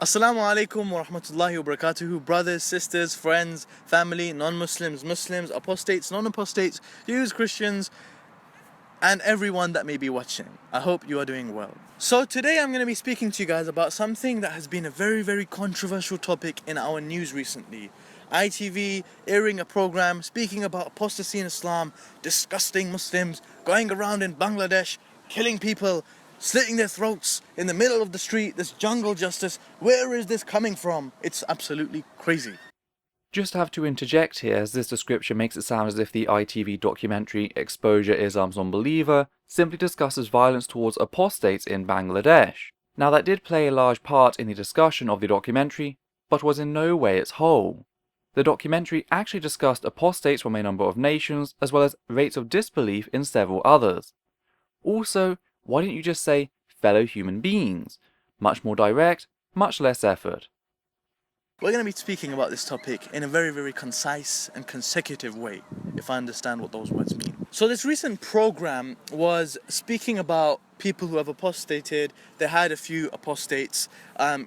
Assalamu alaikum wa rahmatullahi wa barakatuhu, brothers, sisters, friends, family, non-Muslims, Muslims, apostates, non-apostates, Jews, Christians, and everyone that may be watching. I hope you are doing well. So today I'm going to be speaking to you guys about something that has been a very controversial topic in our news recently. ITV airing a program speaking about apostasy in Islam, disgusting Muslims, going around in Bangladesh, killing people, slitting their throats in the middle of the street, this jungle justice. Where is this coming from? It's absolutely crazy. Just have to interject here, as this description makes it sound as if the ITV documentary Exposure Islam's Non-Believer simply discusses violence towards apostates in Bangladesh. Now that did play a large part in the discussion of the documentary, but was in no way its whole. The documentary actually discussed apostates from a number of nations, as well as rates of disbelief in several others. Also, why didn't you just say fellow human beings? Much more direct, much less effort. We're going to be speaking about this topic in a very concise and consecutive way, if I understand what those words mean. So this recent program was speaking about people who have apostated. They had a few apostates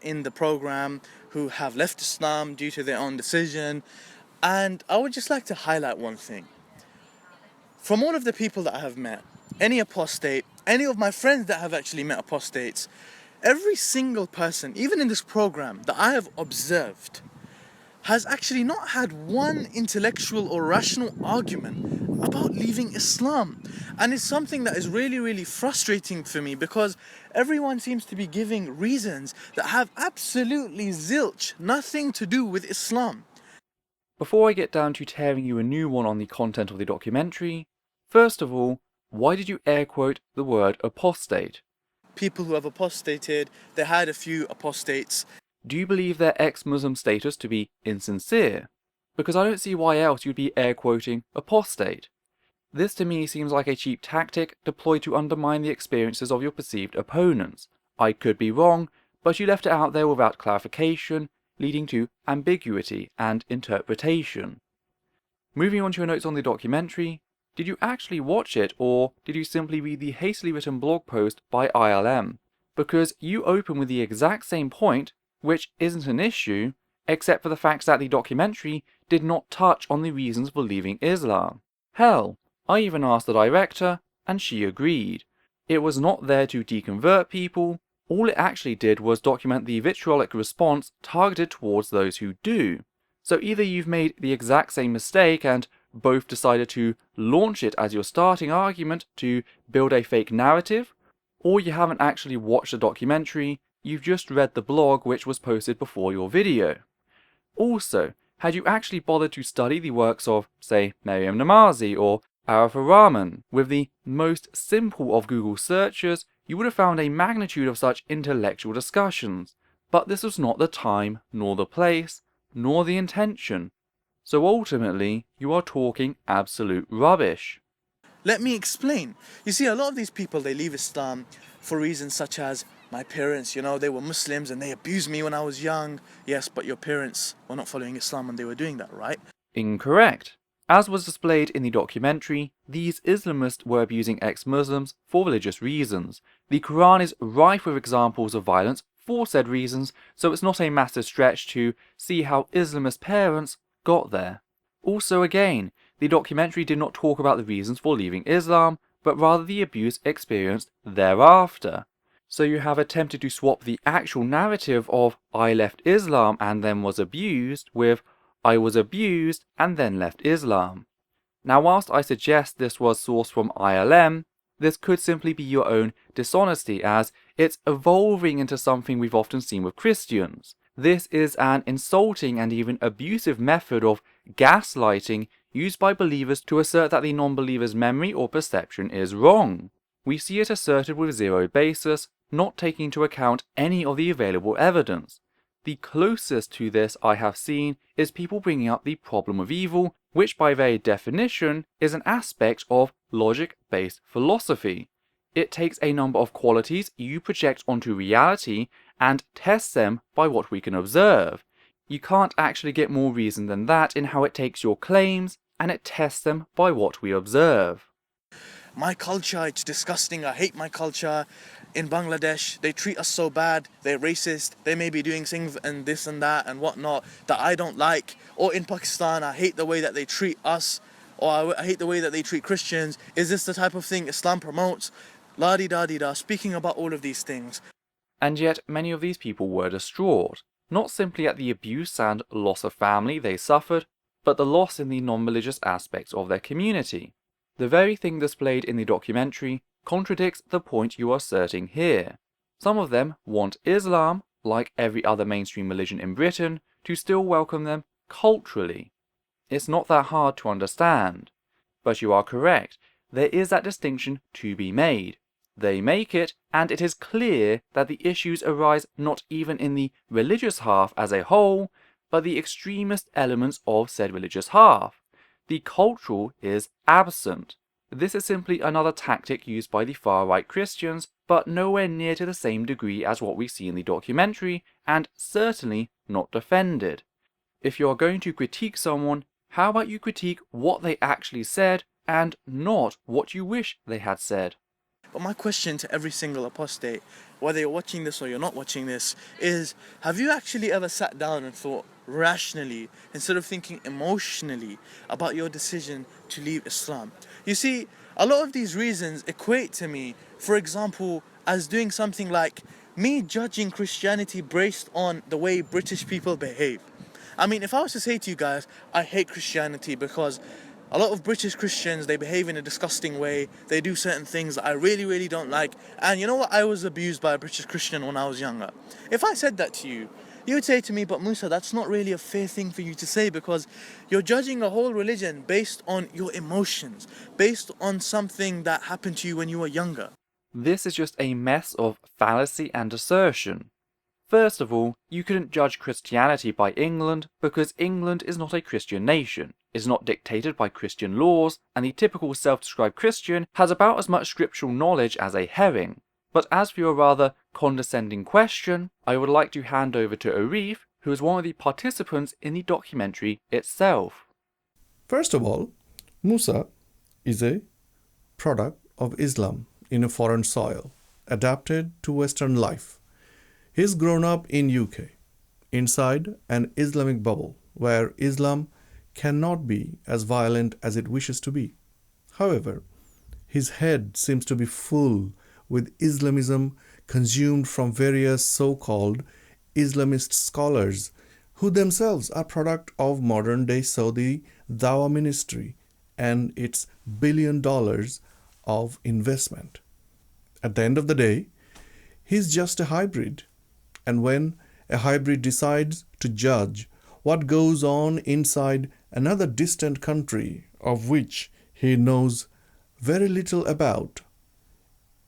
in the program who have left Islam due to their own decision. And I would just like to highlight one thing. From all of the people that I have met, any apostate, any of my friends that have actually met apostates, every single person, even in this program, that I have observed, has actually not had one intellectual or rational argument about leaving Islam. And it's something that is really frustrating for me, because everyone seems to be giving reasons that have absolutely zilch, nothing to do with Islam. Before I get down to tearing you a new one on the content of the documentary, first of all, why did you air quote the word apostate? People who have apostated, they had a few apostates. Do you believe their ex-Muslim status to be insincere? Because I don't see why else you'd be air quoting apostate. This to me seems like a cheap tactic deployed to undermine the experiences of your perceived opponents. I could be wrong, but you left it out there without clarification, leading to ambiguity and interpretation. Moving on to your notes on the documentary, did you actually watch it, or did you simply read the hastily written blog post by ILM? Because you open with the exact same point, which isn't an issue, except for the fact that the documentary did not touch on the reasons for leaving Islam. Hell, I even asked the director, and she agreed. It was not there to deconvert people. All it actually did was document the vitriolic response targeted towards those who do. So either you've made the exact same mistake and both decided to launch it as your starting argument to build a fake narrative, or you haven't actually watched the documentary, you've just read the blog which was posted before your video. Also, had you actually bothered to study the works of, say, Maryam Namazi or Arif Rahman, with the most simple of Google searches, you would have found a magnitude of such intellectual discussions. But this was not the time, nor the place, nor the intention. So ultimately, you are talking absolute rubbish. Let me explain. You see, a lot of these people, they leave Islam for reasons such as, my parents, they were Muslims and they abused me when I was young. Yes, but your parents were not following Islam when they were doing that, right? Incorrect. As was displayed in the documentary, these Islamists were abusing ex-Muslims for religious reasons. The Quran is rife with examples of violence for said reasons, so it's not a massive stretch to see how Islamist parents got there. Also again, the documentary did not talk about the reasons for leaving Islam, but rather the abuse experienced thereafter. So you have attempted to swap the actual narrative of I left Islam and then was abused with I was abused and then left Islam. Now whilst I suggest this was sourced from ILM, this could simply be your own dishonesty, as it's evolving into something we've often seen with Christians. This is an insulting and even abusive method of gaslighting used by believers to assert that the non-believer's memory or perception is wrong. We see it asserted with zero basis, not taking into account any of the available evidence. The closest to this I have seen is people bringing up the problem of evil, which by very definition is an aspect of logic-based philosophy. It takes a number of qualities you project onto reality and tests them by what we can observe. You can't actually get more reason than that in how it takes your claims and it tests them by what we observe. My culture, it's disgusting, I hate my culture. in Bangladesh, they treat us so bad, they're racist, they may be doing things and this and that and whatnot that I don't like. Or in Pakistan, I hate the way that they treat us, or I hate the way that they treat Christians. Is this the type of thing Islam promotes? La-di-da-di-da, speaking about all of these things. And yet many of these people were distraught, not simply at the abuse and loss of family they suffered, but the loss in the non-religious aspects of their community. The very thing displayed in the documentary contradicts the point you are asserting here. Some of them want Islam, like every other mainstream religion in Britain, to still welcome them culturally. It's not that hard to understand. But you are correct, there is that distinction to be made. They make it, and it is clear that the issues arise not even in the religious half as a whole, but the extremist elements of said religious half. The cultural is absent. This is simply another tactic used by the far-right Christians, but nowhere near to the same degree as what we see in the documentary, and certainly not defended. If you are going to critique someone, how about you critique what they actually said, and not what you wish they had said? But my question to every single apostate, whether you're watching this or you're not watching this, is have you actually ever sat down and thought rationally instead of thinking emotionally about your decision to leave Islam? You see, a lot of these reasons equate to me, for example, as doing something like me judging Christianity based on the way British people behave. I mean, if I was to say to you guys, I hate Christianity because a lot of British Christians, they behave in a disgusting way, they do certain things that I really, really don't like, and you know what, I was abused by a British Christian when I was younger. If I said that to you, you would say to me, but Musa, that's not really a fair thing for you to say because you're judging a whole religion based on your emotions, based on something that happened to you when you were younger. This is just a mess of fallacy and assertion. First of all, you couldn't judge Christianity by England because England is not a Christian nation, is not dictated by Christian laws, and the typical self-described Christian has about as much scriptural knowledge as a herring. But as for your rather condescending question, I would like to hand over to Arif, who is one of the participants in the documentary itself. First of all, Musa is a product of Islam in a foreign soil, adapted to Western life. He's grown up in UK, inside an Islamic bubble, where Islam cannot be as violent as it wishes to be. However, his head seems to be full with Islamism consumed from various so-called Islamist scholars who themselves are product of modern-day Saudi Dawah ministry and its $1 billion of investment. At the end of the day, he's just a hybrid. And when a hybrid decides to judge what goes on inside another distant country of which he knows very little about,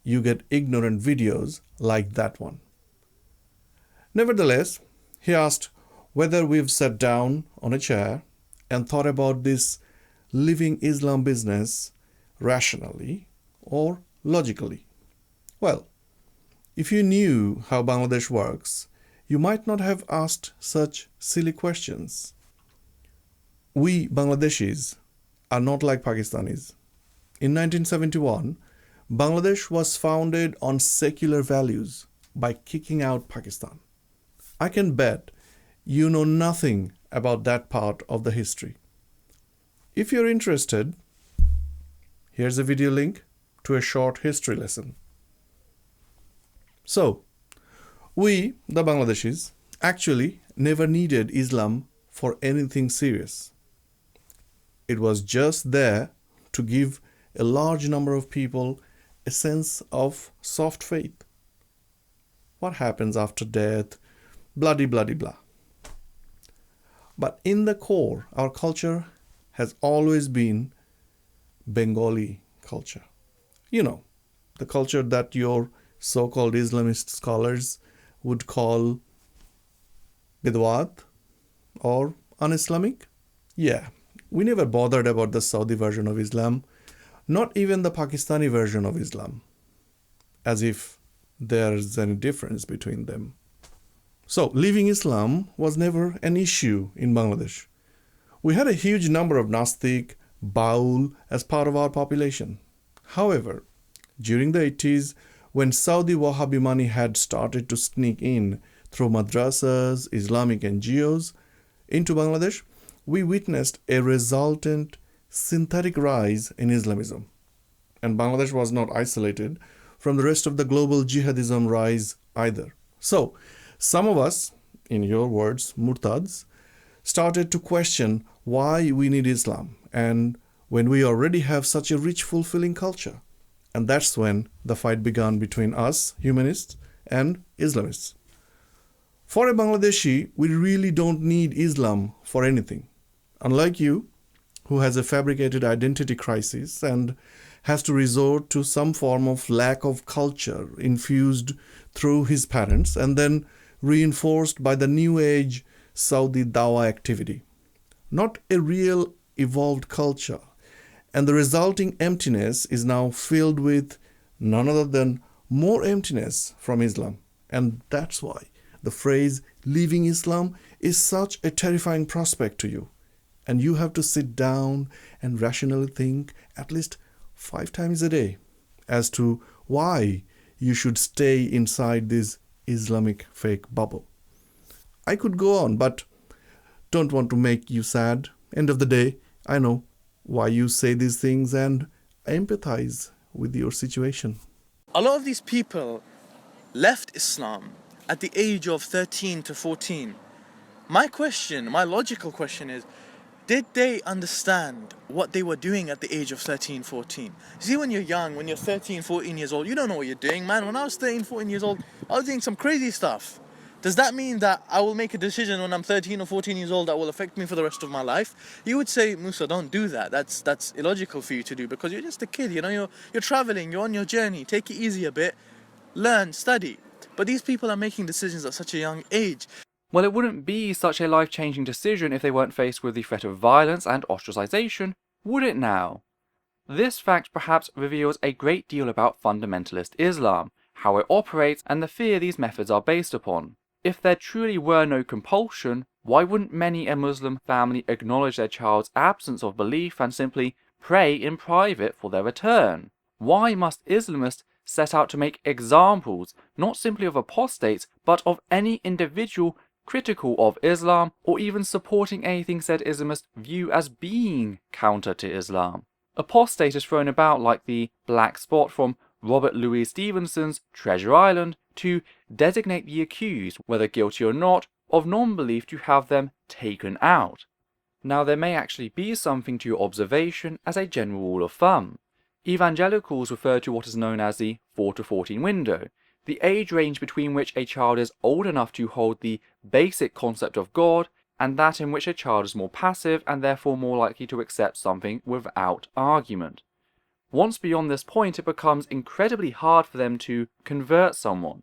you get ignorant videos like that one. Nevertheless, he asked whether we've sat down on a chair and thought about this living Islam business rationally or logically. Well, if you knew how Bangladesh works, you might not have asked such silly questions. We Bangladeshis are not like Pakistanis. In 1971, Bangladesh was founded on secular values by kicking out Pakistan. I can bet you know nothing about that part of the history. If you're interested, here's a video link to a short history lesson. So, we, the Bangladeshis, actually never needed Islam for anything serious. It was just there to give a large number of people a sense of soft faith. What happens after death? Bloody, bloody, blah. But in the core, our culture has always been Bengali culture. You know, the culture that your so-called Islamist scholars would call Bidwat or un-Islamic. Yeah, we never bothered about the Saudi version of Islam, not even the Pakistani version of Islam, as if there's any difference between them. So, leaving Islam was never an issue in Bangladesh. We had a huge number of Nastik, Baul as part of our population. However, during the 80s, when Saudi Wahhabi money had started to sneak in through madrasas, Islamic NGOs into Bangladesh, we witnessed a resultant synthetic rise in Islamism. And Bangladesh was not isolated from the rest of the global jihadism rise either. So, some of us, in your words, murtads, started to question why we need Islam and when we already have such a rich, fulfilling culture. And that's when the fight began between us, humanists, and Islamists. For a Bangladeshi, we really don't need Islam for anything. Unlike you, who has a fabricated identity crisis and has to resort to some form of lack of culture infused through his parents and then reinforced by the new age Saudi Dawah activity. Not a real evolved culture. And the resulting emptiness is now filled with none other than more emptiness from Islam. And that's why the phrase leaving Islam is such a terrifying prospect to you. And you have to sit down and rationally think at least 5 times a day as to why you should stay inside this Islamic fake bubble. I could go on, but don't want to make you sad. End of the day, I know why you say these things and I empathize with your situation. A lot of these people left Islam at the age of 13 to 14. My logical question is, did they understand what they were doing at the age of 13, 14? See, when you're young, when you're 13, 14 years old, you don't know what you're doing, man. When I was 13, 14 years old, I was doing some crazy stuff. Does that mean that I will make a decision when I'm 13 or 14 years old that will affect me for the rest of my life? You would say, Musa, don't do that. That's illogical for you to do because you're just a kid, you know, you're traveling, you're on your journey. Take it easy a bit, learn, study. But these people are making decisions at such a young age. Well, it wouldn't be such a life-changing decision if they weren't faced with the threat of violence and ostracization, would it now? This fact perhaps reveals a great deal about fundamentalist Islam, how it operates, and the fear these methods are based upon. If there truly were no compulsion, why wouldn't many a Muslim family acknowledge their child's absence of belief and simply pray in private for their return? Why must Islamists set out to make examples, not simply of apostates, but of any individual critical of Islam, or even supporting anything said Islamists view as being counter to Islam? Apostate is thrown about like the black spot from Robert Louis Stevenson's Treasure Island to designate the accused, whether guilty or not, of non-belief to have them taken out. Now there may actually be something to your observation as a general rule of thumb. Evangelicals refer to what is known as the 4 to 14 window, the age range between which a child is old enough to hold the basic concept of God, and that in which a child is more passive and therefore more likely to accept something without argument. Once beyond this point, it becomes incredibly hard for them to convert someone.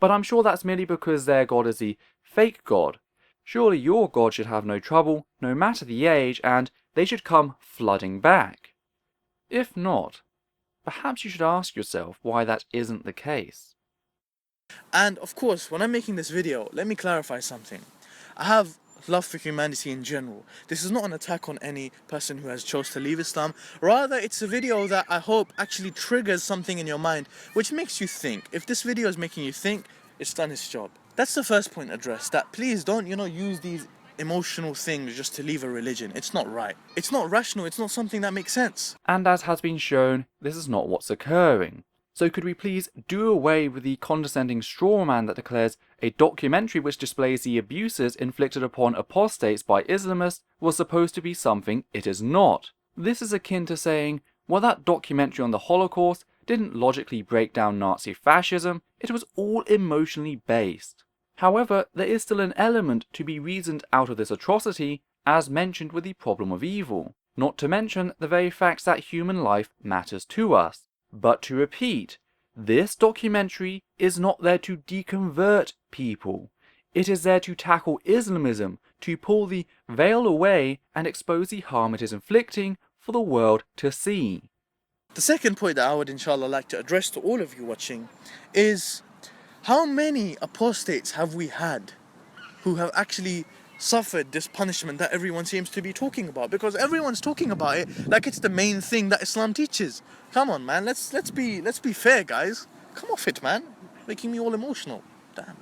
But I'm sure that's merely because their God is the fake God. Surely your God should have no trouble, no matter the age, and they should come flooding back. If not, perhaps you should ask yourself why that isn't the case. And of course, when I'm making this video, let me clarify something. I have love for humanity in general. This is not an attack on any person who has chose to leave Islam. Rather, it's a video that I hope actually triggers something in your mind which makes you think. If this video is making you think, it's done its job. That's the first point addressed, that please don't, use these emotional things just to leave a religion. It's not right. It's not rational. It's not something that makes sense. And as has been shown, this is not what's occurring. So could we please do away with the condescending straw man that declares a documentary which displays the abuses inflicted upon apostates by Islamists was supposed to be something it is not? This is akin to saying, well, that documentary on the Holocaust didn't logically break down Nazi fascism, it was all emotionally based. However, there is still an element to be reasoned out of this atrocity, as mentioned with the problem of evil, not to mention the very fact that human life matters to us. But to repeat, this documentary is not there to deconvert people. It is there to tackle Islamism, to pull the veil away and expose the harm it is inflicting for the world to see. The second point that I would inshallah like to address to all of you watching is, how many apostates have we had who have actually suffered this punishment that everyone seems to be talking about? Because everyone's talking about it like it's the main thing that Islam teaches. Come on, man, let's be fair, guys. Come off it, man. Making me all emotional. Damn.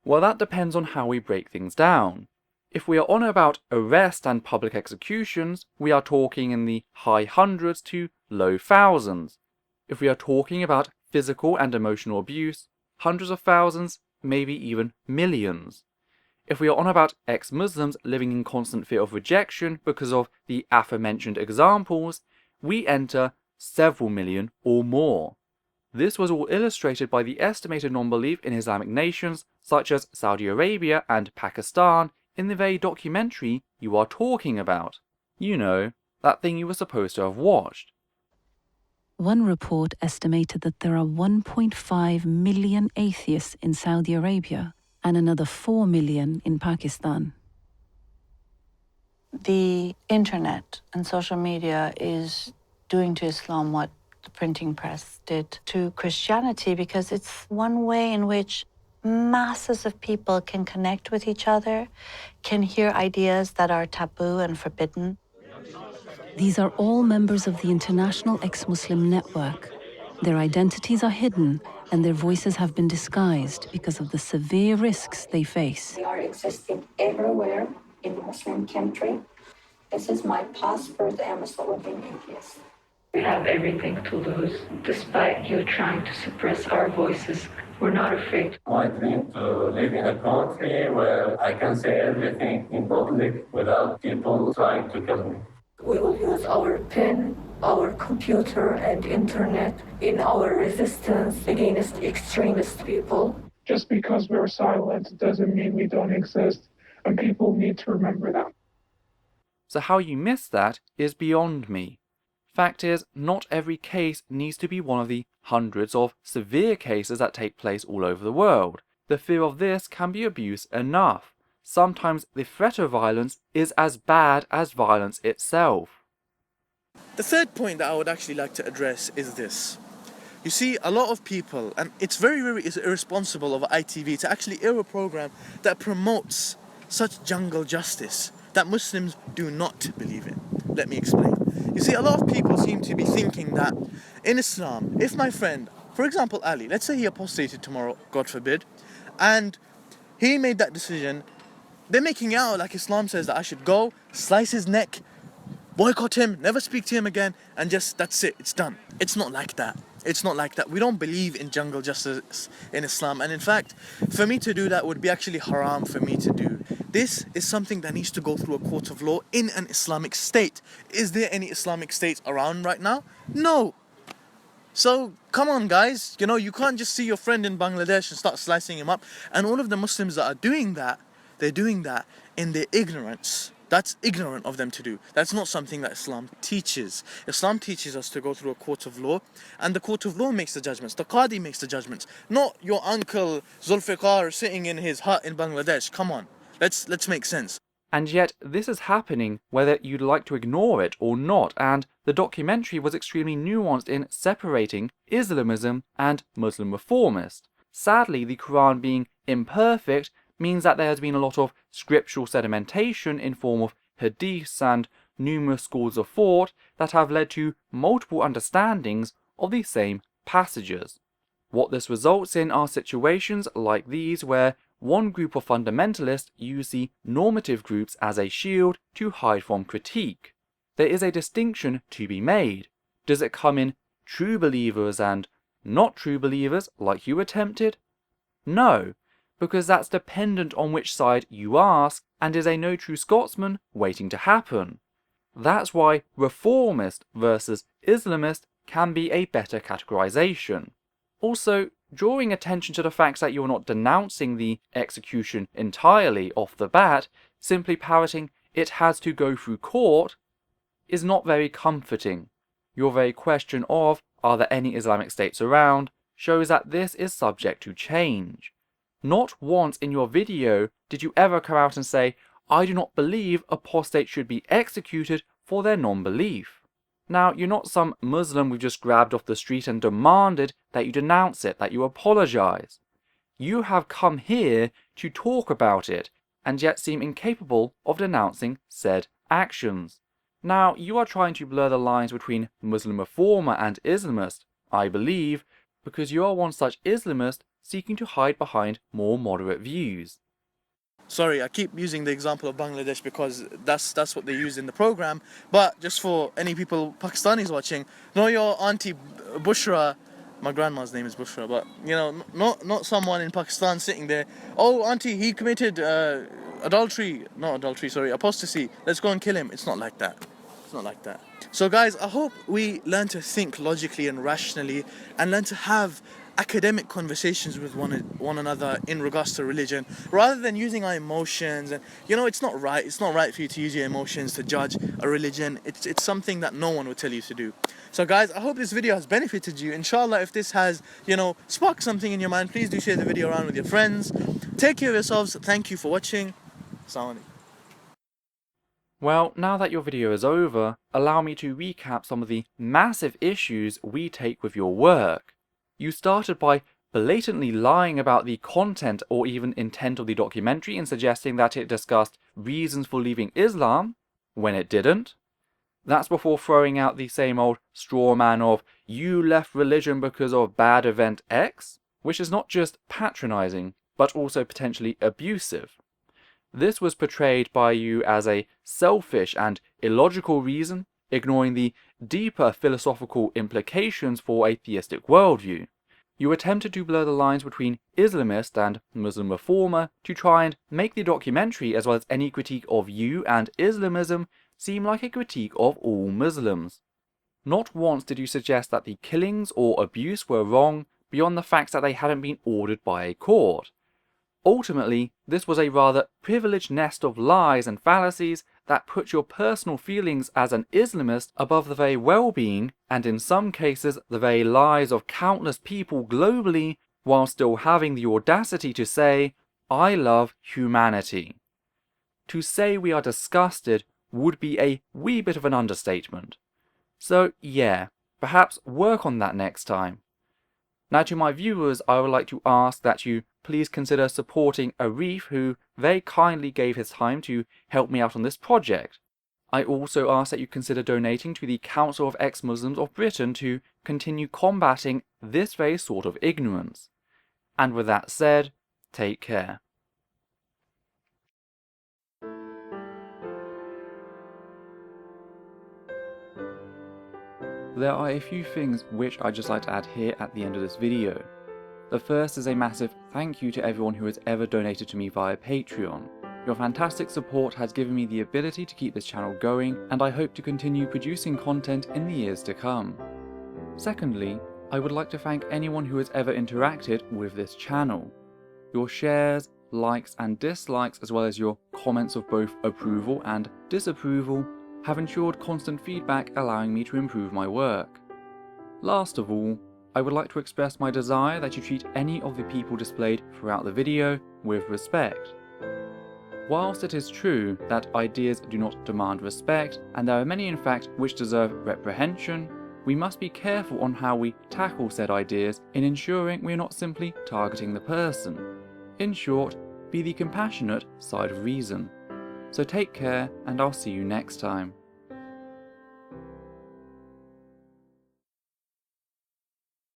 Well, that depends on how we break things down. If we are on about arrest and public executions, we are talking in the high hundreds to low thousands. If we are talking about physical and emotional abuse, hundreds of thousands, maybe even millions. If we are on about ex-Muslims living in constant fear of rejection because of the aforementioned examples, we enter several million or more. This was all illustrated by the estimated non-belief in Islamic nations such as Saudi Arabia and Pakistan in the very documentary you are talking about. You know, that thing you were supposed to have watched. One report estimated that there are 1.5 million atheists in Saudi Arabia and another 4 million in Pakistan. The internet and social media is doing to Islam what the printing press did to Christianity, because it's one way in which masses of people can connect with each other, can hear ideas that are taboo and forbidden. These are all members of the International Ex-Muslim Network. Their identities are hidden and their voices have been disguised because of the severe risks they face. We are existing everywhere in Muslim country. This is my passport. I am a Slovakian atheist. We have everything to lose. Despite you trying to suppress our voices, we're not afraid. I dream to live in a country where I can say everything in public without people trying to kill me. We will use our pen, our computer and internet in our resistance against extremist people. Just because we're silent doesn't mean we don't exist, and people need to remember that. So how you miss that is beyond me. Fact is, not every case needs to be one of the hundreds of severe cases that take place all over the world. The fear of this can be abuse enough. Sometimes the threat of violence is as bad as violence itself. The third point that I would actually like to address is this. You see, a lot of people, and it's very, very irresponsible of ITV to actually air a program that promotes such jungle justice that Muslims do not believe in. Let me explain. You see, a lot of people seem to be thinking that in Islam, if my friend, for example Ali, let's say he apostated tomorrow, God forbid, and he made that decision, they're making out like Islam says that I should go, slice his neck, boycott him, never speak to him again, and just, that's it, it's done. It's not like that. It's not like that. We don't believe in jungle justice in Islam. And in fact, for me to do that would be actually haram for me to do. This is something that needs to go through a court of law in an Islamic state. Is there any Islamic states around right now? No. So, come on guys. You know, you can't just see your friend in Bangladesh and start slicing him up. And all of the Muslims that are doing that, they're doing that in their ignorance. That's ignorant of them to do. That's not something that Islam teaches. Islam teaches us to go through a court of law, and the court of law makes the judgments. The Qadi makes the judgments. Not your uncle Zulfiqar sitting in his hut in Bangladesh. Come on, let's make sense. And yet this is happening whether you'd like to ignore it or not, and the documentary was extremely nuanced in separating Islamism and Muslim reformist. Sadly, the Quran being imperfect means that there has been a lot of scriptural sedimentation in form of hadiths and numerous schools of thought that have led to multiple understandings of the same passages. What this results in are situations like these where one group of fundamentalists use the normative groups as a shield to hide from critique. There is a distinction to be made. Does it come in true believers and not true believers like you attempted? No, because that's dependent on which side you ask and is a no true Scotsman waiting to happen. That's why reformist versus Islamist can be a better categorization. Also, drawing attention to the fact that you're not denouncing the execution entirely off the bat, simply parroting it has to go through court, is not very comforting. Your very question of are there any Islamic states around shows that this is subject to change. Not once in your video did you ever come out and say, I do not believe apostates should be executed for their non-belief. Now, you're not some Muslim we've just grabbed off the street and demanded that you denounce it, that you apologize. You have come here to talk about it, and yet seem incapable of denouncing said actions. Now, you are trying to blur the lines between Muslim reformer and Islamist, I believe, because you are one such Islamist seeking to hide behind more moderate views. Sorry, I keep using the example of Bangladesh because that's what they use in the program. But just for any people, Pakistanis watching, know your auntie Bushra. My grandma's name is Bushra, but you know, not someone in Pakistan sitting there. Oh, auntie, he committed apostasy. Let's go and kill him. It's not like that. It's not like that. So guys, I hope we learn to think logically and rationally and learn to have academic conversations with one another in regards to religion, rather than using our emotions. And you know, it's not right for you to use your emotions to judge a religion. It's something that no one would tell you to do. So guys, I hope this video has benefited you. Inshallah, if this has, you know, sparked something in your mind, please do share the video around with your friends. Take care of yourselves. Thank you for watching. Assalamu alaikum. Well, now that your video is over, allow me to recap some of the massive issues we take with your work. You started by blatantly lying about the content or even intent of the documentary and suggesting that it discussed reasons for leaving Islam, when it didn't. That's before throwing out the same old straw man of, you left religion because of bad event X, which is not just patronizing, but also potentially abusive. This was portrayed by you as a selfish and illogical reason, ignoring the deeper philosophical implications for a theistic worldview. You attempted to blur the lines between Islamist and Muslim reformer to try and make the documentary, as well as any critique of you and Islamism, seem like a critique of all Muslims. Not once did you suggest that the killings or abuse were wrong, beyond the fact that they hadn't been ordered by a court. Ultimately, this was a rather privileged nest of lies and fallacies that put your personal feelings as an Islamist above the very well-being, and in some cases the very lives of countless people globally, while still having the audacity to say, I love humanity. To say we are disgusted would be a wee bit of an understatement. So yeah, perhaps work on that next time. Now to my viewers, I would like to ask that you please consider supporting Arif, who very kindly gave his time to help me out on this project. I also ask that you consider donating to the Council of Ex-Muslims of Britain to continue combating this very sort of ignorance. And with that said, take care. There are a few things which I'd just like to add here at the end of this video. The first is a massive thank you to everyone who has ever donated to me via Patreon. Your fantastic support has given me the ability to keep this channel going, and I hope to continue producing content in the years to come. Secondly, I would like to thank anyone who has ever interacted with this channel. Your shares, likes and dislikes, as well as your comments of both approval and disapproval, have ensured constant feedback, allowing me to improve my work. Last of all, I would like to express my desire that you treat any of the people displayed throughout the video with respect. Whilst it is true that ideas do not demand respect, and there are many in fact which deserve reprehension, we must be careful on how we tackle said ideas in ensuring we are not simply targeting the person. In short, be the compassionate side of reason. So take care, and I'll see you next time.